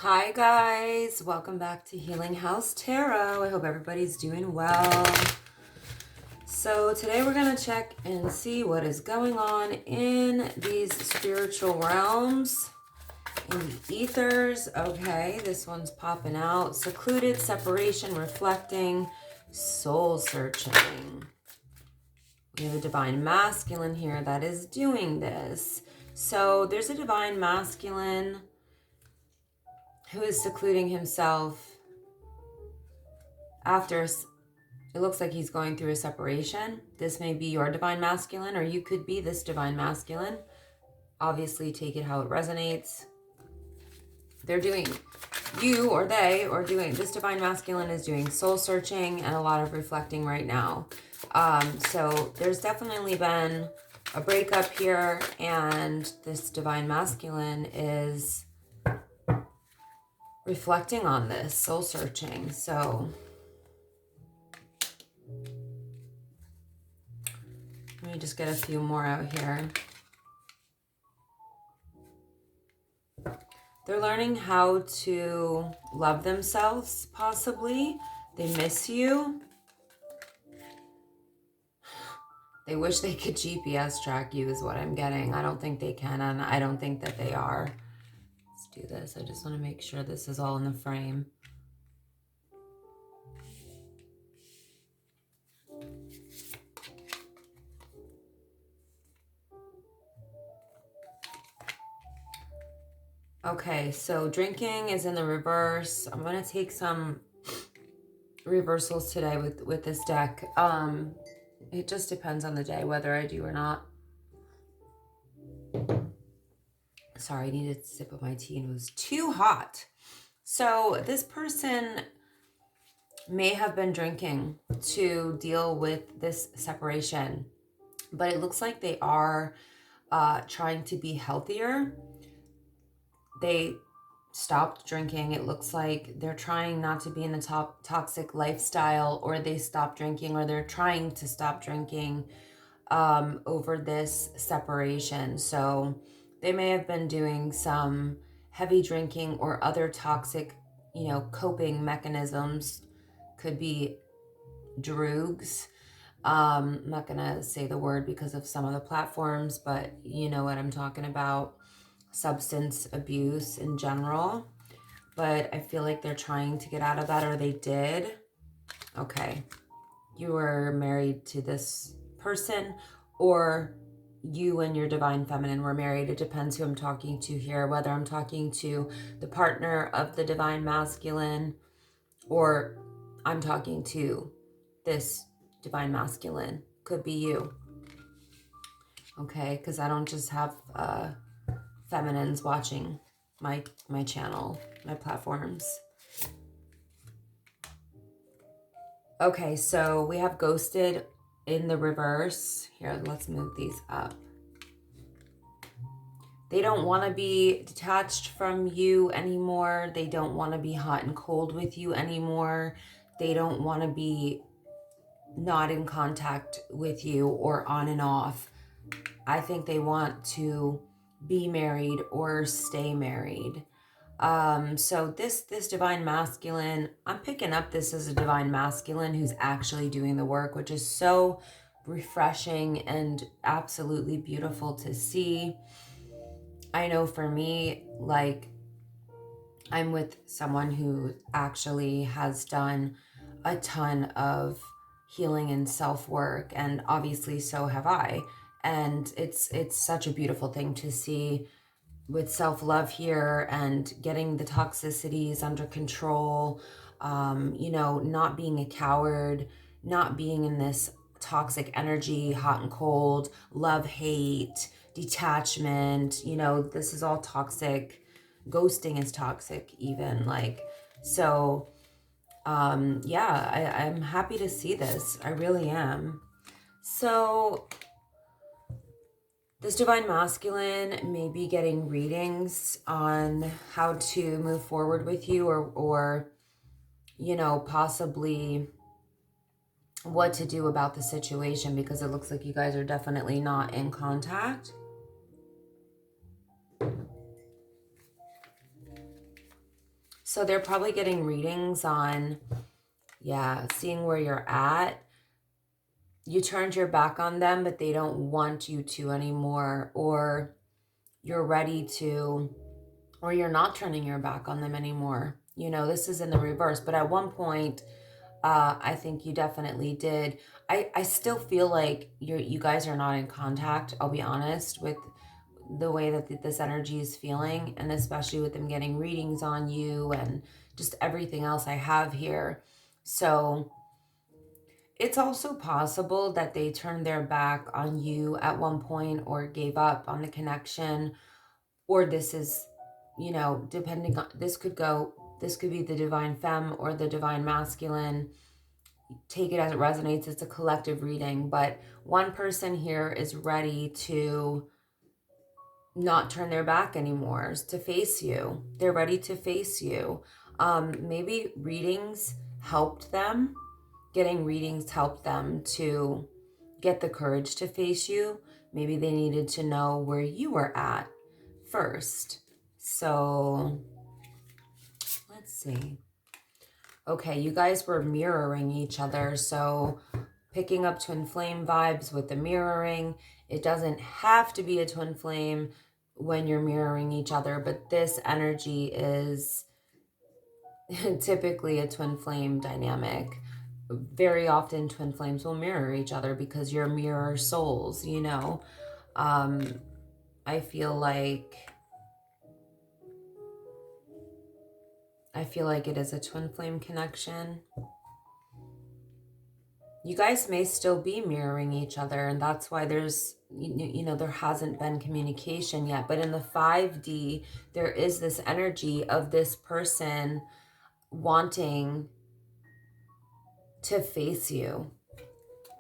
Hi guys, welcome back to Healing House Tarot. I hope everybody's doing well. So today we're going to check and see what is going on in these spiritual realms, in the ethers. Okay, this one's popping out. Secluded, separation, reflecting, soul searching. We have a divine masculine here that is doing this. So there's a divine masculine who is secluding himself after, it looks like he's going through a separation. This may be your divine masculine, or you could be this divine masculine. Obviously, take it how it resonates. They're doing, you or they are doing, this divine masculine is doing soul searching and a lot of reflecting right now. So there's definitely been a breakup here, and this divine masculine is reflecting on this, soul searching. So let me just get a few more out here. They're learning how to love themselves, possibly. They miss you. They wish they could GPS track you is what I'm getting. I don't think they can, and I don't think that they are. Let's do this. I just want to make sure this is all in the frame. Okay, so drinking is in the reverse. I'm going to take some reversals today with this deck. It just depends on the day whether I do or not. Sorry, I needed a sip of my tea and it was too hot. So this person may have been drinking to deal with this separation, but it looks like they are trying to be healthier. They stopped drinking. It looks like they're trying not to be in the toxic lifestyle, or they stopped drinking, or they're trying to stop drinking over this separation. So they may have been doing some heavy drinking or other toxic, coping mechanisms. Could be drugs. I'm not gonna say the word because of some of the platforms, but you know what I'm talking about. Substance abuse in general. But I feel like they're trying to get out of that, or they did. Okay. You were married to this person, or you and your divine feminine were married. It depends who I'm talking to here, whether I'm talking to the partner of the divine masculine, or I'm talking to this divine masculine. Could be you. Okay, because I don't just have feminines watching my channel, my platforms. Okay, so we have ghosted in the reverse. Here, let's move these up. They don't want to be detached from you anymore. They don't want to be hot and cold with you anymore. They don't want to be not in contact with you or on and off. I think they want to be married or stay married. So this divine masculine, I'm picking up this as a divine masculine who's actually doing the work, which is so refreshing and absolutely beautiful to see. I know for me, like, I'm with someone who actually has done a ton of healing and self-work, and obviously so have I. And it's such a beautiful thing to see, with self-love here and getting the toxicities under control, not being a coward, not being in this toxic energy, hot and cold, love, hate, detachment. This is all toxic. Ghosting is toxic even. So I'm happy to see this. I really am. So this divine masculine may be getting readings on how to move forward with you, or possibly what to do about the situation, because it looks like you guys are definitely not in contact. So they're probably getting readings on, yeah, seeing where you're at. You turned your back on them, but they don't want you to anymore, or you're ready to, or you're not turning your back on them anymore. You know, this is in the reverse, but at one point, I think you definitely did. I still feel like you guys are not in contact, I'll be honest, with the way that this energy is feeling, and especially with them getting readings on you and just everything else I have here. So it's also possible that they turned their back on you at one point, or gave up on the connection, or this is, you know, depending on, this could be the divine femme or the divine masculine. Take it as it resonates. It's a collective reading, but one person here is ready to not turn their back anymore, to face you. They're ready to face you. Maybe readings helped them. Getting readings helped them to get the courage to face you. Maybe they needed to know where you were at first. So let's see. Okay, you guys were mirroring each other. So picking up twin flame vibes with the mirroring. It doesn't have to be a twin flame when you're mirroring each other, but this energy is typically a twin flame dynamic. Very often twin flames will mirror each other because you're mirror souls, you know. I feel like it is a twin flame connection. You guys may still be mirroring each other, and that's why there's, you know, there hasn't been communication yet. But in the 5D, there is this energy of this person wanting to face you,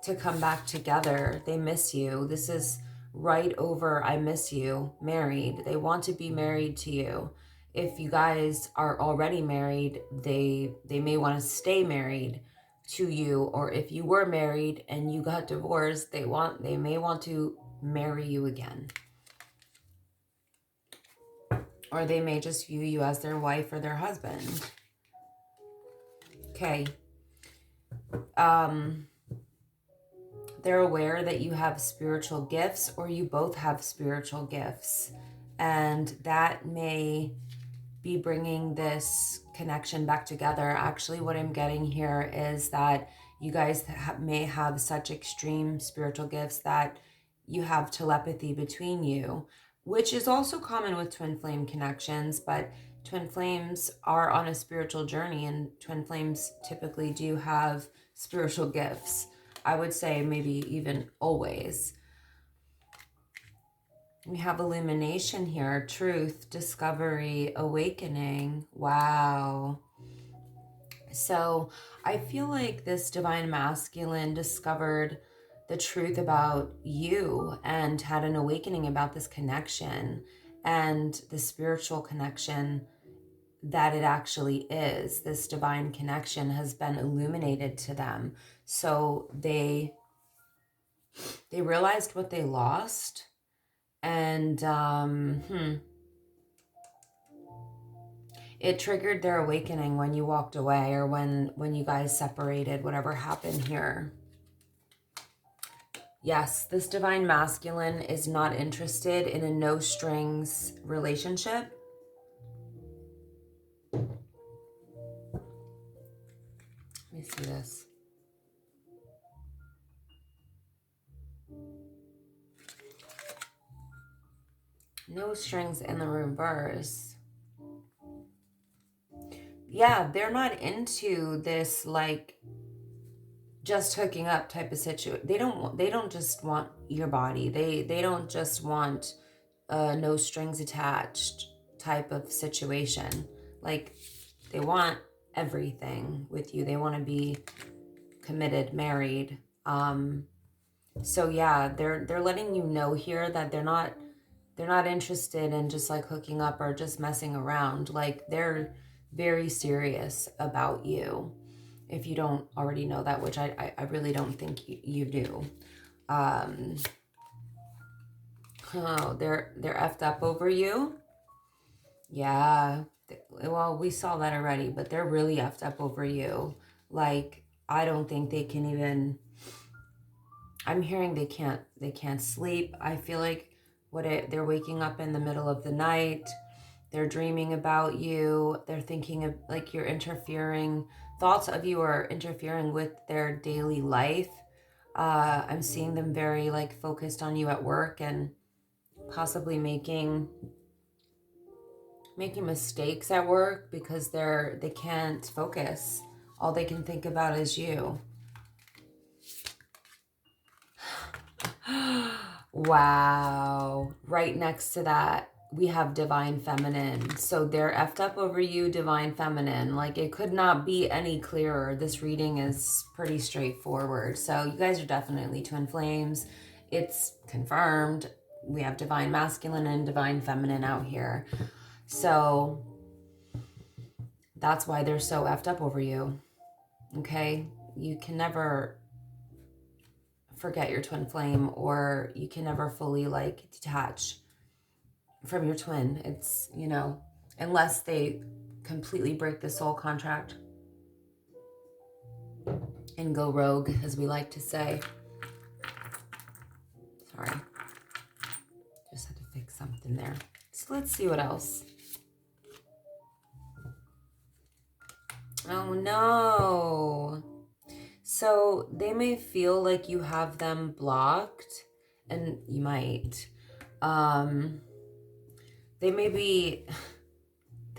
to come back together. They miss you. This is right over I miss you, married. They want to be married to you. If you guys are already married, they may want to stay married to you, or if you were married and you got divorced, they may want to marry you again. Or they may just view you as their wife or their husband. Okay. They're aware that you have spiritual gifts, or you both have spiritual gifts, and that may be bringing this connection back together. Actually, what I'm getting here is that you guys may have such extreme spiritual gifts that you have telepathy between you, which is also common with twin flame connections, but twin flames are on a spiritual journey, and twin flames typically do have spiritual gifts. I would say maybe even always. We have illumination here, truth, discovery, awakening. Wow. So I feel like this divine masculine discovered the truth about you and had an awakening about this connection and the spiritual connection that it actually is. This divine connection has been illuminated to them. So they realized what they lost. And it triggered their awakening when you walked away, or when you guys separated, whatever happened here. Yes, this divine masculine is not interested in a no strings relationship. Let me see this. No strings in the reverse. Yeah, they're not into this like just hooking up type of situation. They don't just want your body. They don't just want no strings attached type of situation. Like, they want everything with you. They want to be committed, married. So yeah, they're letting you know here that they're not interested in just like hooking up or just messing around. Like, they're very serious about you. If you don't already know that, which I really don't think you do. Oh, they're effed up over you. Yeah. Well, we saw that already, but they're really effed up over you. Like, I don't think they can even, I'm hearing they can't sleep. I feel like they're waking up in the middle of the night. They're dreaming about you. They're thinking of, like, you're interfering. Thoughts of you are interfering with their daily life. I'm seeing them very, like, focused on you at work and possibly making mistakes at work because they can't focus. All they can think about is you. Wow. Right next to that, we have divine feminine. So they're effed up over you, divine feminine. Like, it could not be any clearer. This reading is pretty straightforward. So you guys are definitely twin flames. It's confirmed. We have divine masculine and divine feminine out here. So that's why they're so effed up over you. Okay? You can never forget your twin flame, or you can never fully, like, detach from your twin. It's, you know, unless they completely break the soul contract and go rogue, as we like to say. Sorry. Just had to fix something there. So let's see what else. Oh no. So they may feel like you have them blocked, and you might. They may be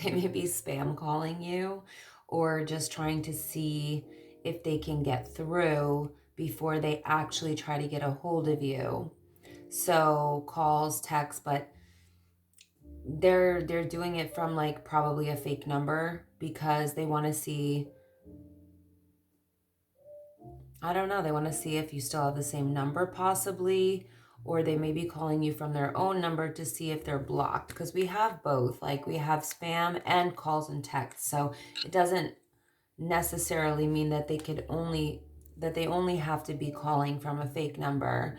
spam calling you, or just trying to see if they can get through before they actually try to get a hold of you. So calls, texts, but they're doing it from, like, probably a fake number because they want to see, I don't know, they want to see if you still have the same number possibly, or they may be calling you from their own number to see if they're blocked, because we have both. Like, we have spam and calls and texts. So it doesn't necessarily mean that they only have to be calling from a fake number.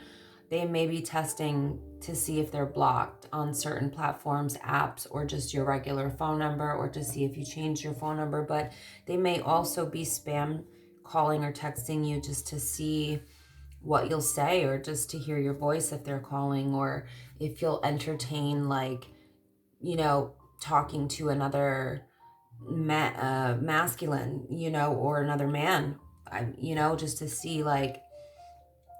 They may be testing to see if they're blocked on certain platforms, apps, or just your regular phone number, or to see if you changed your phone number. But they may also be spam calling or texting you just to see what you'll say, or just to hear your voice if they're calling, or if you'll entertain, like, you know, talking to another masculine, you know, or another man, you know, just to see, like,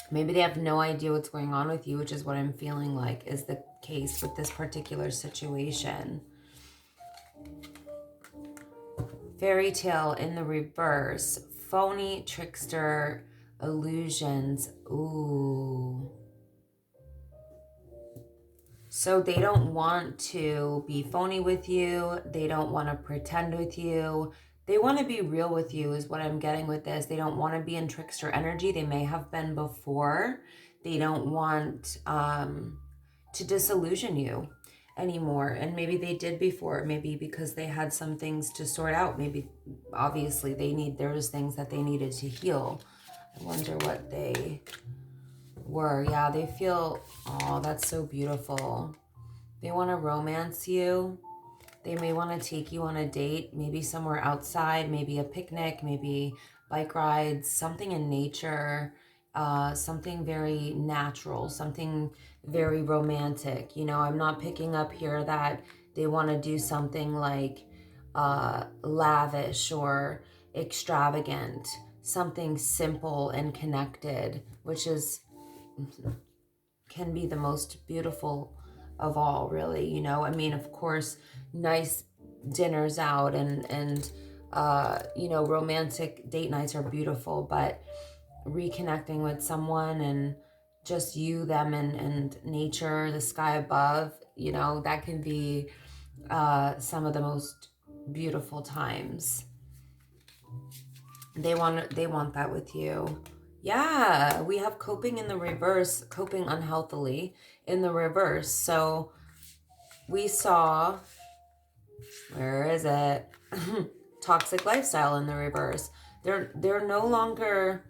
maybe they have no idea what's going on with you, which is what I'm feeling like is the case with this particular situation. Fairy tale in the reverse. Phony, trickster, illusions. Ooh. So they don't want to be phony with you. They don't want to pretend with you. They want to be real with you is what I'm getting with this. They don't want to be in trickster energy. They may have been before. They don't want to disillusion you anymore. And maybe they did before. Maybe because they had some things to sort out. Maybe, obviously, there was things that they needed to heal. I wonder what they were. Yeah, they feel, oh, that's so beautiful. They want to romance you. They may want to take you on a date, maybe somewhere outside, maybe a picnic, maybe bike rides, something in nature, something very natural, something very romantic. You know, I'm not picking up here that they want to do something like lavish or extravagant, something simple and connected, which can be the most beautiful of all, really. You know, I mean, of course, nice dinners out and you know, romantic date nights are beautiful, but reconnecting with someone and just you, them, and nature, the sky above, you know, that can be some of the most beautiful times. They want that with you. Yeah, we have coping in the reverse, coping unhealthily in the reverse. So we saw, where is it? Toxic lifestyle in the reverse. They're no longer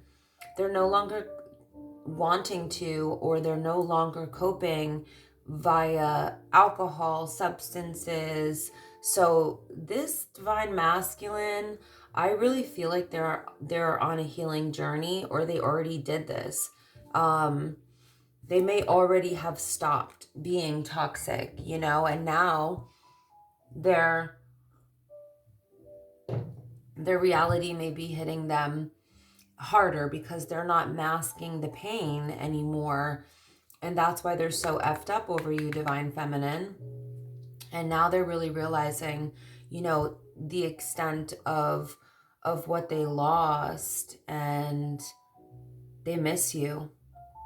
wanting to, or they're no longer coping via alcohol, substances, So this divine masculine, I really feel like they're on a healing journey, or they already did this. They may already have stopped being toxic, you know, and now their reality may be hitting them harder because they're not masking the pain anymore. And that's why they're so effed up over you, divine feminine. And now they're really realizing, you know, the extent of what they lost, and they miss you.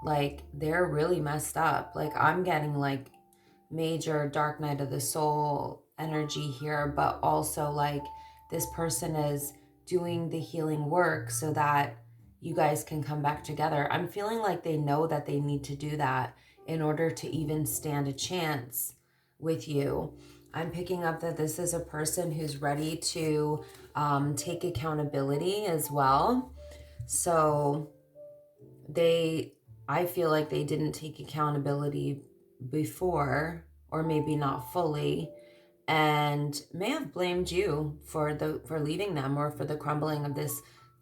Like, they're really messed up. Like, I'm getting like major dark night of the soul energy here, but also like this person is doing the healing work so that you guys can come back together. I'm feeling like they know that they need to do that in order to even stand a chance with you. I'm picking up that this is a person who's ready to take accountability as well. So I feel like they didn't take accountability before, or maybe not fully, and may have blamed you for leaving them, or for the crumbling of this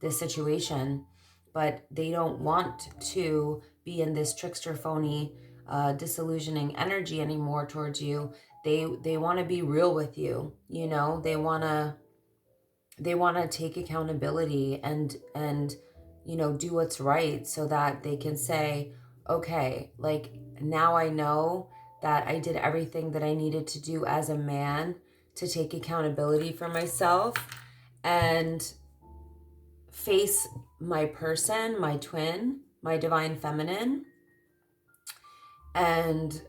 situation. But they don't want to be in this trickster, phony, disillusioning energy anymore towards you. They want to be real with you. You know, they want to take accountability and you know, do what's right, so that they can say, okay, like, now I know that I did everything that I needed to do as a man to take accountability for myself and face my person, my twin, my divine feminine. And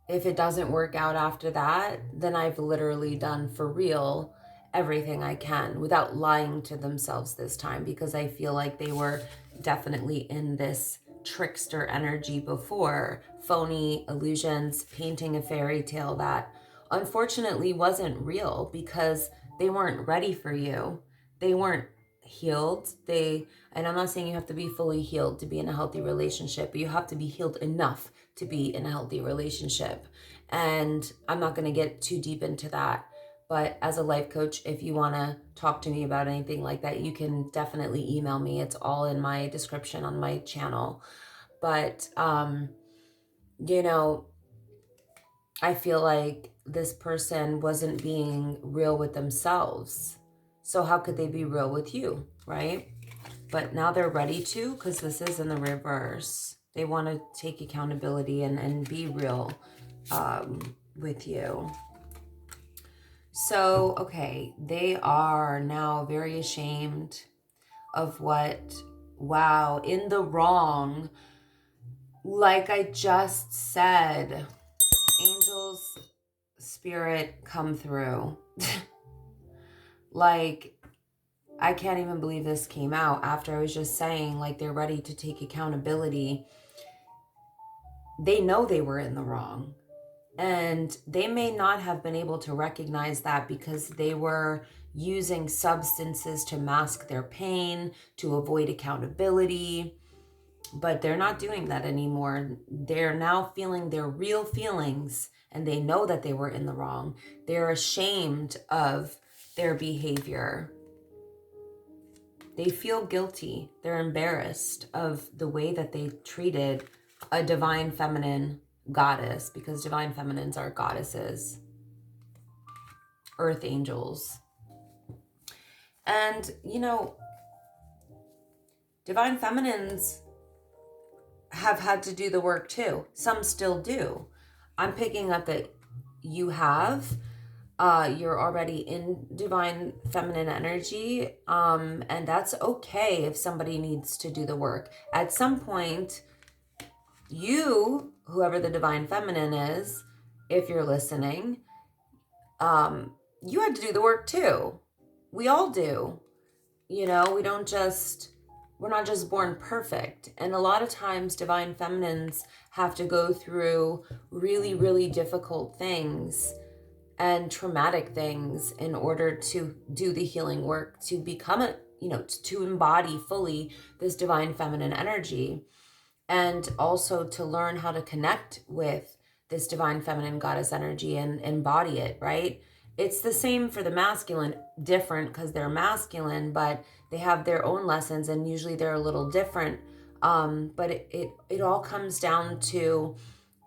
if it doesn't work out after that, then I've literally done for real everything I can, without lying to themselves this time, because I feel like they were definitely in this trickster energy before, phony illusions, painting a fairy tale that unfortunately wasn't real, because they weren't ready for you. They weren't healed. And I'm not saying you have to be fully healed to be in a healthy relationship, but you have to be healed enough to be in a healthy relationship. And I'm not going to get too deep into that. But as a life coach, if you want to talk to me about anything like that, you can definitely email me. It's all in my description on my channel. But, you know, I feel like this person wasn't being real with themselves. So how could they be real with you, right? But now they're ready to, because this is in the reverse. They want to take accountability and be real with you. So, okay, they are now very ashamed of what, wow, in the wrong. Like I just said, angels, spirit, come through. Like, I can't even believe this came out after I was just saying, like, they're ready to take accountability. They know they were in the wrong. And they may not have been able to recognize that because they were using substances to mask their pain, to avoid accountability. But they're not doing that anymore. They're now feeling their real feelings, and they know that they were in the wrong. They're ashamed of their behavior. They feel guilty. They're embarrassed of the way that they treated a divine feminine goddess, because divine feminines are goddesses, earth angels. And, you know, divine feminines have had to do the work too. Some still do. I'm picking up that you have. You're already in divine feminine energy. And that's okay if somebody needs to do the work. At some point, you, whoever the divine feminine is, if you're listening, you had to do the work too. We all do. You know, we're not just born perfect. And a lot of times divine feminines have to go through really, really difficult things and traumatic things in order to do the healing work, to become to embody fully this divine feminine energy. And also to learn how to connect with this divine feminine goddess energy and embody it, right? It's the same for the masculine, different because they're masculine, but they have their own lessons and usually they're a little different. But it all comes down to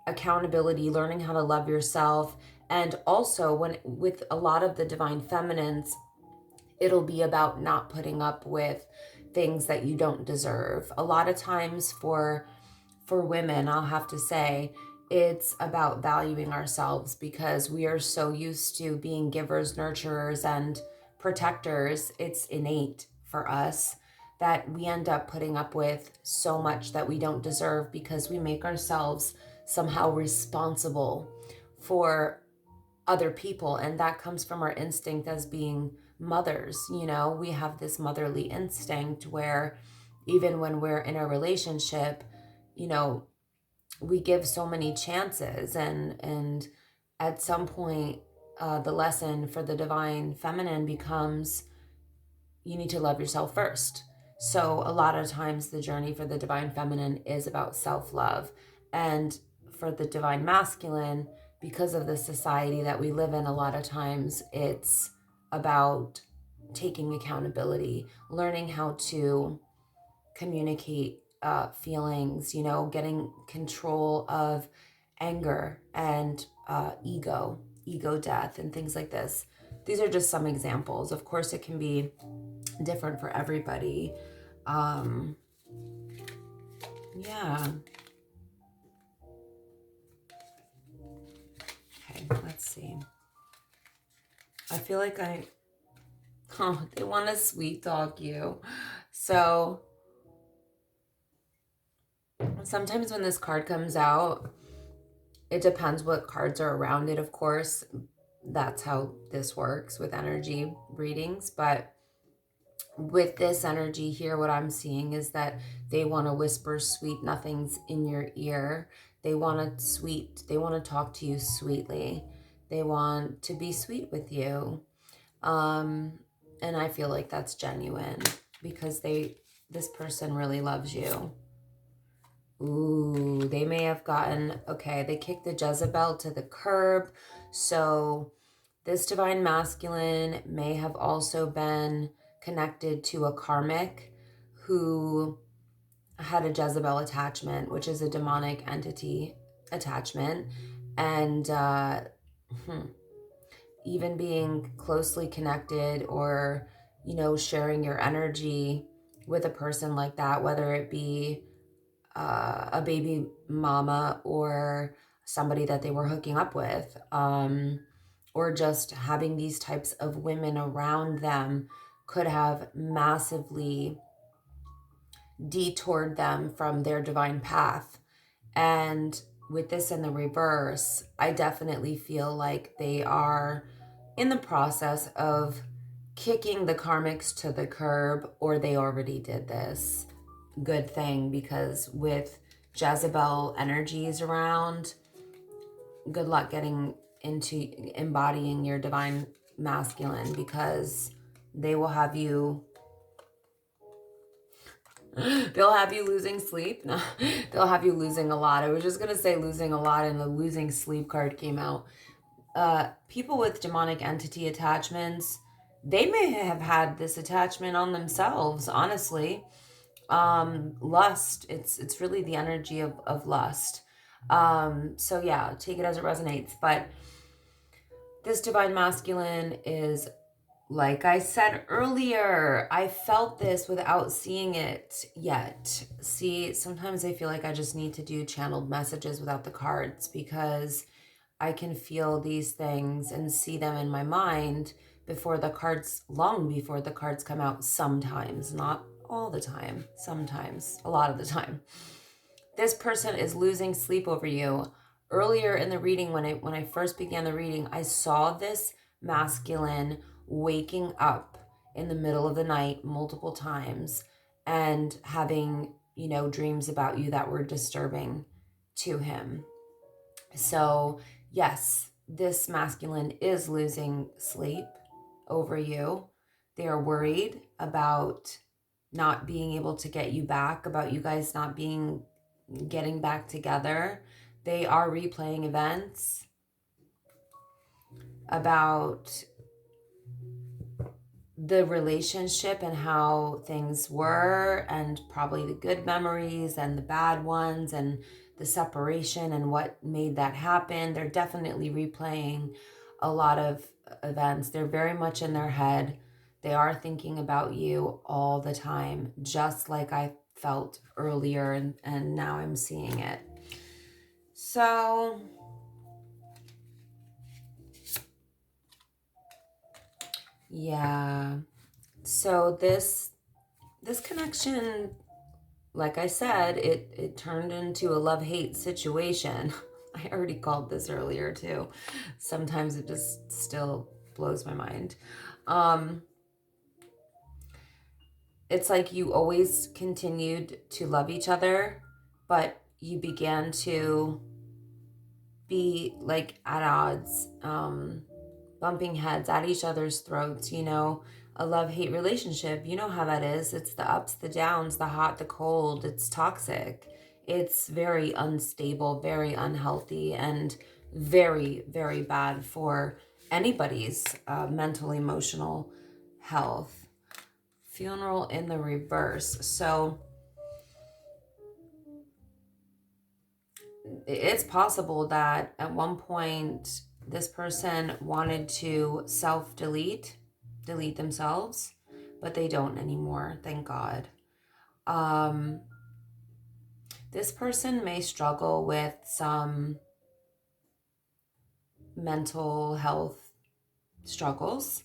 accountability, learning how to love yourself. And also when with a lot of the divine feminines, it'll be about not putting up with things that you don't deserve. A lot of times for women, I'll have to say, it's about valuing ourselves because we are so used to being givers, nurturers, and protectors. It's innate for us that we end up putting up with so much that we don't deserve because we make ourselves somehow responsible for other people. And that comes from our instinct as being mothers. You know, we have this motherly instinct where even when we're in a relationship, you know, we give so many chances, and at some point the lesson for the divine feminine becomes you need to love yourself first. So a lot of times the journey for the divine feminine is about self-love, and for the divine masculine, because of the society that we live in, a lot of times it's about taking accountability, learning how to communicate feelings, you know, getting control of anger and ego death, and things like this. These are just some examples. Of course, it can be different for everybody. Yeah. Okay, let's see. I feel like they want to sweet talk you. So sometimes when this card comes out, it depends what cards are around it, of course. That's how this works with energy readings. But with this energy here, what I'm seeing is that they want to whisper sweet nothings in your ear. They want to talk to you sweetly. They want to be sweet with you. And I feel like that's genuine because this person really loves you. Ooh, they may have gotten, okay, they kicked the Jezebel to the curb. So this divine masculine may have also been connected to a karmic who had a Jezebel attachment, which is a demonic entity attachment. And even being closely connected or, you know, sharing your energy with a person like that, whether it be a baby mama or somebody that they were hooking up with, or just having these types of women around them could have massively detoured them from their divine path. And with this in the reverse, I definitely feel like they are in the process of kicking the karmics to the curb, or they already did this. Good thing, because with Jezebel energies around, good luck getting into embodying your divine masculine, because they will have you they'll have you losing sleep. No, they'll have you losing a lot. I was just gonna say losing a lot, and the losing sleep card came out. People with demonic entity attachments, they may have had this attachment on themselves, honestly. Lust, it's really the energy of lust. So yeah, take it as it resonates. But this divine masculine is, like I said earlier, I felt this without seeing it yet. See, sometimes I feel like I just need to do channeled messages without the cards, because I can feel these things and see them in my mind before the cards, long before the cards come out sometimes, not all the time, sometimes, a lot of the time. This person is losing sleep over you. Earlier in the reading, when I first began the reading, I saw this masculine waking up in the middle of the night multiple times and having, you know, dreams about you that were disturbing to him. So yes, this masculine is losing sleep over you. They are worried about not being able to get you back, about you guys not getting back together. They are replaying events. about the relationship and how things were, and probably the good memories and the bad ones and the separation and what made that happen. They're definitely replaying a lot of events. They're very much in their head. They are thinking about you all the time, just like I felt earlier, and now I'm seeing it. So yeah. So this connection, like I said, it turned into a love-hate situation. I already called this earlier too. Sometimes it just still blows my mind. It's like you always continued to love each other, but you began to be like at odds, bumping heads at each other's throats, you know. A love-hate relationship, you know how that is. It's the ups, the downs, the hot, the cold. It's toxic. It's very unstable, very unhealthy, and very, very bad for anybody's mental, emotional health. Funeral in the reverse. So it's possible that at one point this person wanted to delete themselves, but they don't anymore, thank God. This person may struggle with some mental health struggles,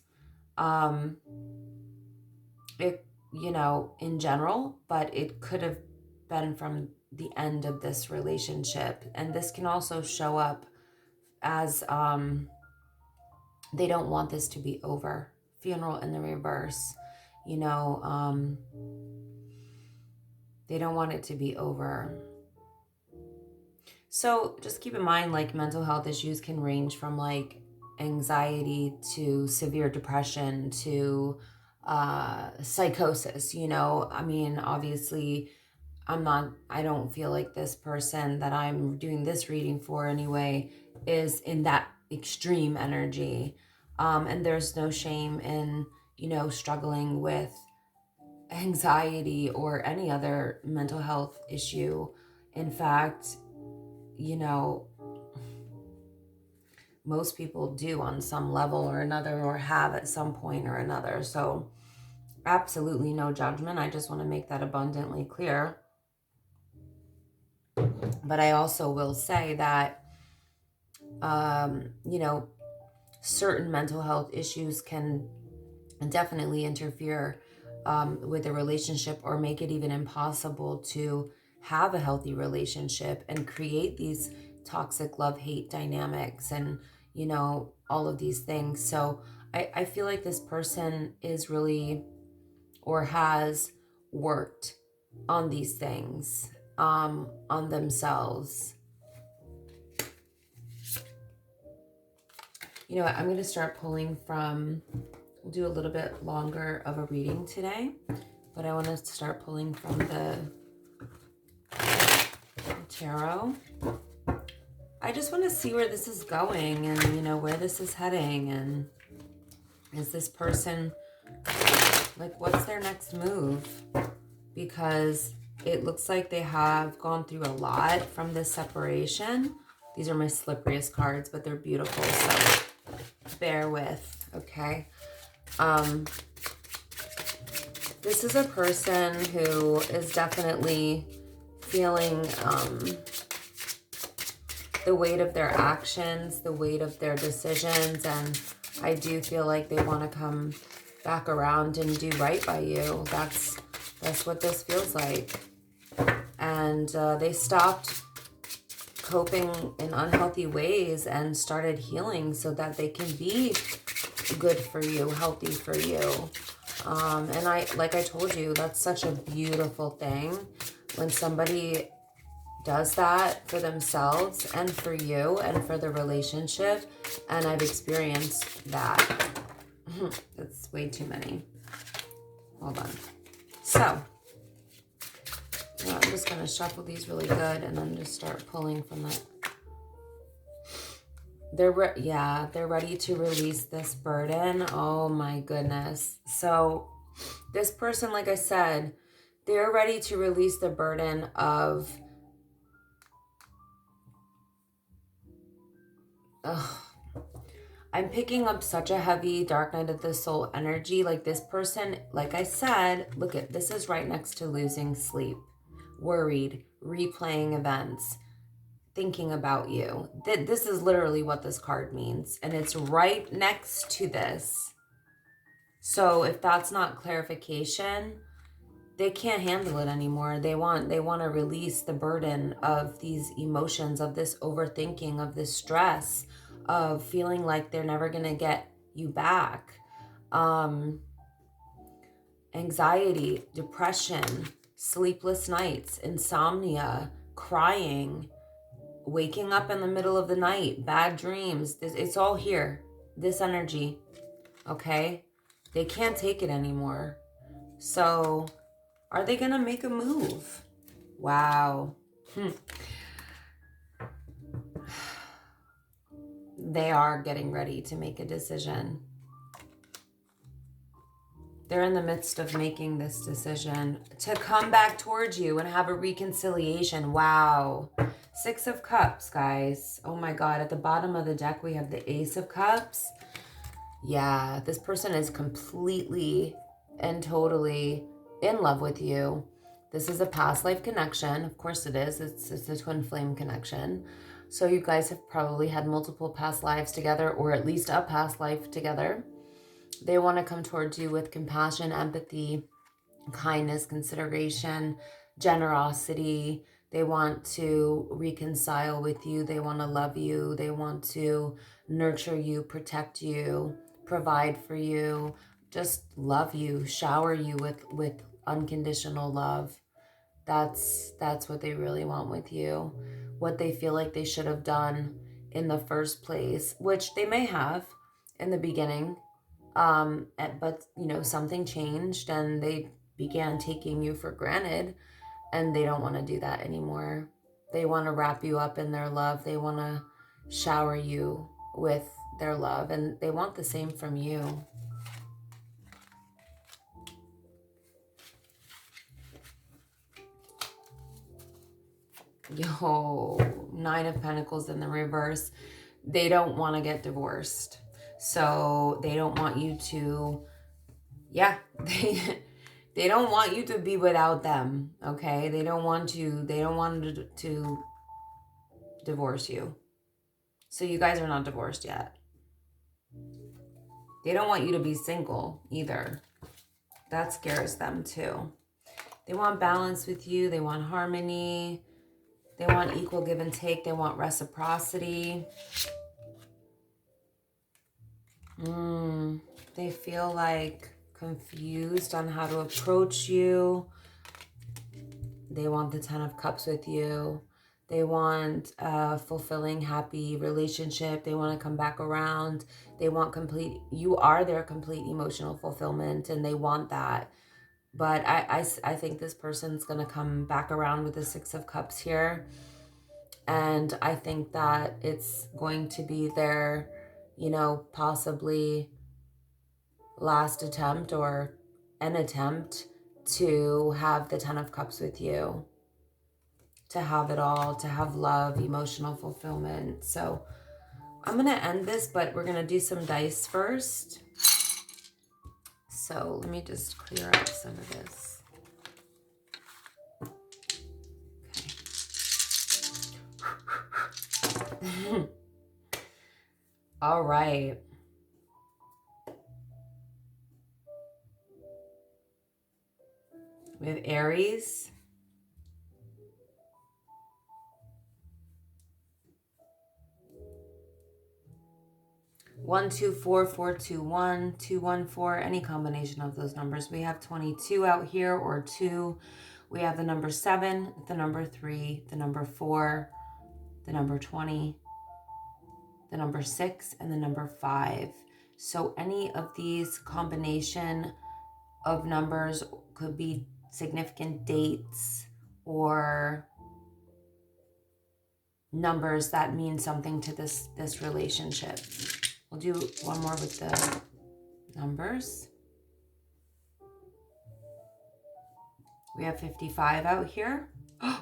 it, you know, in general, but it could have been from the end of this relationship. And this can also show up as they don't want this to be over. Funeral in the reverse, you know, they don't want it to be over. So just keep in mind, like, mental health issues can range from like anxiety to severe depression to psychosis, you know. I mean, obviously I don't feel like this person that I'm doing this reading for anyway is in that extreme energy. And there's no shame in, you know, struggling with anxiety or any other mental health issue. In fact, you know, most people do on some level or another, or have at some point or another. So absolutely no judgment. I just want to make that abundantly clear. But I also will say that, you know, certain mental health issues can definitely interfere with a relationship, or make it even impossible to have a healthy relationship, and create these toxic love-hate dynamics, and, you know, all of these things. So I feel like this person is really, or has worked on these things, on themselves. You know what, I'm going to start pulling from, we'll do a little bit longer of a reading today, but I want to start pulling from the tarot. I just want to see where this is going, and, you know, where this is heading, and is this person, like, what's their next move? Because it looks like they have gone through a lot from this separation. These are my slipperiest cards, but they're beautiful, so bear with, okay? This is a person who is definitely feeling the weight of their actions, the weight of their decisions, and I do feel like they want to come back around and do right by you. That's what this feels like. And they stopped coping in unhealthy ways and started healing so that they can be good for you, healthy for you. And like I told you, that's such a beautiful thing when somebody does that for themselves and for you and for the relationship. And I've experienced that. That's way too many. Hold on. So, I'm just going to shuffle these really good and then just start pulling from that. Yeah, they're ready to release this burden. Oh my goodness. So this person, like I said, they're ready to release the burden of, ugh, I'm picking up such a heavy dark night of the soul energy. Like this person, like I said, look at this is right next to losing sleep, worried, replaying events, thinking about you. This is literally what this card means. And it's right next to this. So if that's not clarification, they can't handle it anymore. They want to release the burden of these emotions, of this overthinking, of this stress, of feeling like they're never going to get you back. Anxiety, depression, sleepless nights, insomnia, crying, waking up in the middle of the night, bad dreams. It's all here. This energy, okay? They can't take it anymore. So are they going to make a move? Wow. They are getting ready to make a decision. They're in the midst of making this decision to come back towards you and have a reconciliation. Wow. 6 of Cups, guys. Oh my God. At the bottom of the deck, we have the Ace of Cups. Yeah, this person is completely and totally in love with you. This is a past life connection. Of course it is. It's a twin flame connection. So you guys have probably had multiple past lives together, or at least a past life together. They want to come towards you with compassion, empathy, kindness, consideration, generosity. They want to reconcile with you. They want to love you. They want to nurture you, protect you, provide for you, just love you, shower you with unconditional love. That's what they really want with you. What they feel like they should have done in the first place, which they may have in the beginning. But you know, something changed and they began taking you for granted, and they don't want to do that anymore. They want to wrap you up in their love. They want to shower you with their love, and they want the same from you. Yo, 9 of Pentacles in the reverse. They don't want to get divorced. So they don't want you to, yeah, they don't want you to be without them, okay? They don't want to divorce you. So you guys are not divorced yet. They don't want you to be single either. That scares them too. They want balance with you. They want harmony. They want equal give and take. They want reciprocity. They feel like confused on how to approach you. They want the 10 of Cups with you. They want a fulfilling, happy relationship. They want to come back around. They want you are their complete emotional fulfillment, and they want that. But I think this person's going to come back around with the 6 of Cups here. And I think that it's going to be their, you know, possibly last attempt or an attempt to have the 10 of Cups with you. To have it all, to have love, emotional fulfillment. So I'm going to end this, but we're going to do some dice first. So let me just clear up some of this. Okay. All right. We have Aries. One, 2, 4, 4, 2, 1, 2, 1, 4, any combination of those numbers. We have 22 out here, or 2. We have the number 7, the number 3, the number 4, the number 20, the number 6, and the number 5. So any of these combination of numbers could be significant dates or numbers that mean something to this relationship. We'll do one more with the numbers. We have 55 out here.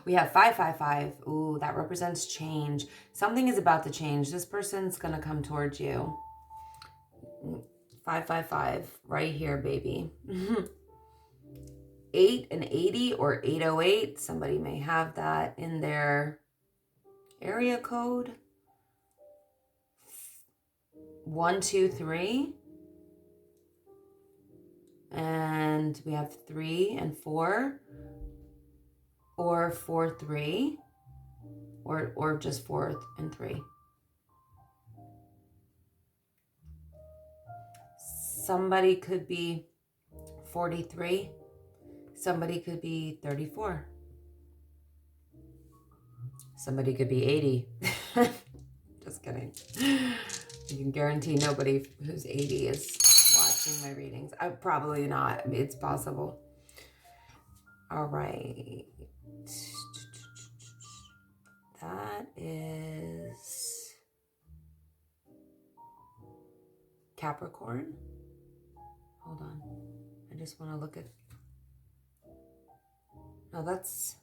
We have 555. Ooh, that represents change. Something is about to change. This person's going to come towards you. 555 right here, baby. 8 and 80 or 808. Somebody may have that in their area code. 1, 2, 3. And we have 3 and 4. Or 4, 3. Or just 4 and 3. Somebody could be 43. Somebody could be 34. Somebody could be 80. Just kidding. You can guarantee nobody who's 80 is watching my readings. Probably not. It's possible. All right. That is Capricorn. Hold on. I just want to look at... No, that's...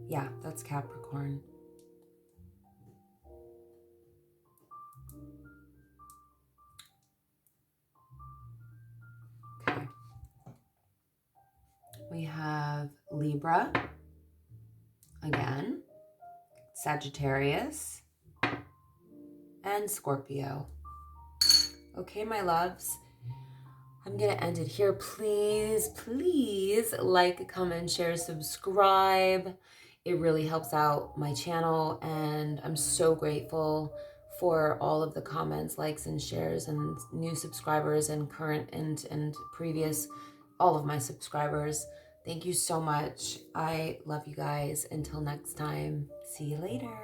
Yeah, that's Capricorn. Okay. We have Libra. Again. Sagittarius. And Scorpio. Okay, my loves. I'm going to end it here. Please, please like, comment, share, subscribe. It really helps out my channel, and I'm so grateful for all of the comments, likes, and shares, and new subscribers, and current and previous, all of my subscribers. Thank you so much. I love you guys. Until next time, see you later.